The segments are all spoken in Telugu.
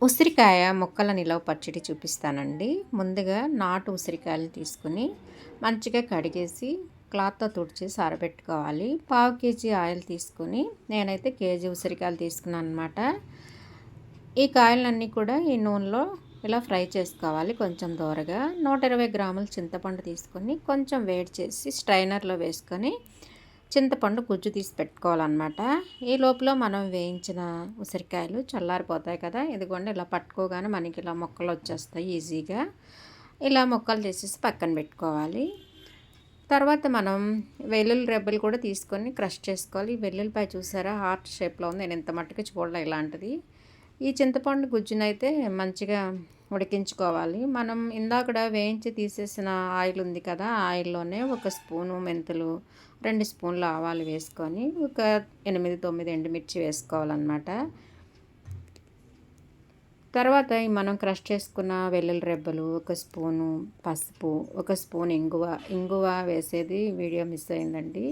ఉసిరికాయ ముక్కల నిలవ పచ్చడి చూపిస్తానండి. ముందుగా నాటు ఉసిరికాయలు తీసుకొని మంచిగా కడిగేసి క్లాత్‌తో తుడిచేసి ఆరబెట్టుకోవాలి. పావు కేజీ ఆయిల్ తీసుకొని నేనైతే కేజీ ఉసిరికాయలు తీసుకున్నాననమాట. ఈ కాయలన్నీ కూడా ఈ నూనెలో ఇలా ఫ్రై చేసుకోవాలి కొంచెం దోరగా. 120 గ్రాముల చింతపండు తీసుకొని కొంచెం వేడి చేసి స్ట్రైనర్‌లో వేసుకొని చింతపండు గుజ్జు తీసి పెట్టుకోవాలన్నమాట. ఈ లోపల మనం వేయించిన ఉసిరికాయలు చల్లారిపోతాయి కదా! ఇదిగోండి ఇలా పట్టుకోగానే మనకి ఇలా ముక్కలు వచ్చేస్తాయి ఈజీగా. ఇలా ముక్కలు చేసేసి పక్కన పెట్టుకోవాలి. తర్వాత మనం వెల్లుల్లి రెబ్బలు కూడా తీసుకొని క్రష్ చేసుకోవాలి. ఈ వెల్లుల్లిపాయ చూసారా హార్ట్ షేప్‌లో ఉంది. నేను ఇంత మట్టుకు చూడలే ఇలాంటిది. ఈ చింతపండు గుజ్జునైతే మంచిగా ఉడికించుకోవాలి. మనం ఇందాకడ వేయించి తీసేసిన ఆయిల్ ఉంది కదా! ఆ ఆయిల్‌లోనే ఒక స్పూను మెంతులు, 2 స్పూన్ల ఆవాలు వేసుకొని ఒక 8, 9 ఎండుమిర్చి వేసుకోవాలన్నమాట. తర్వాత ఈ మనం క్రష్ చేసుకున్న వెల్లుల్లి రెబ్బలు, ఒక స్పూను పసుపు, ఒక స్పూన్ ఇంగువ వేసేది వీడియో మిస్ అయిందండి.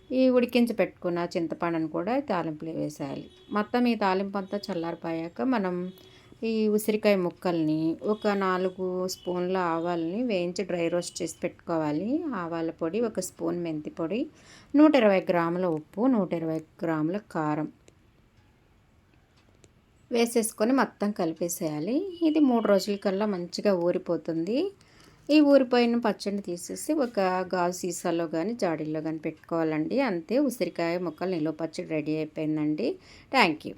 ఈ ఉడికించి పెట్టుకున్న చింతపండును కూడా తాలింపులో వేసేయాలి. మొత్తం ఈ తాలింపు అంతా చల్లారిపోయాక మనం ఈ ఉసిరికాయ ముక్కల్ని ఒక 4 స్పూన్ల ఆవాలని వేయించి డ్రై రోస్ట్ చేసి పెట్టుకోవాలి. ఆవాల పొడి, ఒక స్పూన్ మెంతి పొడి, 120 గ్రాముల ఉప్పు, 120 గ్రాముల కారం వేసేసుకొని మొత్తం కలిపేసేయాలి. ఇది 3 రోజులకల్లా మంచిగా ఊరిపోతుంది. ఈ ఊరిపోయిన పచ్చడిని తీసేసి ఒక గాజు సీసాలో కానీ జాడీల్లో కానీ పెట్టుకోవాలండి. అంతే ఉసిరికాయ ముక్కలు నిలువ పచ్చడి రెడీ అయిపోయిందండి. Thank you.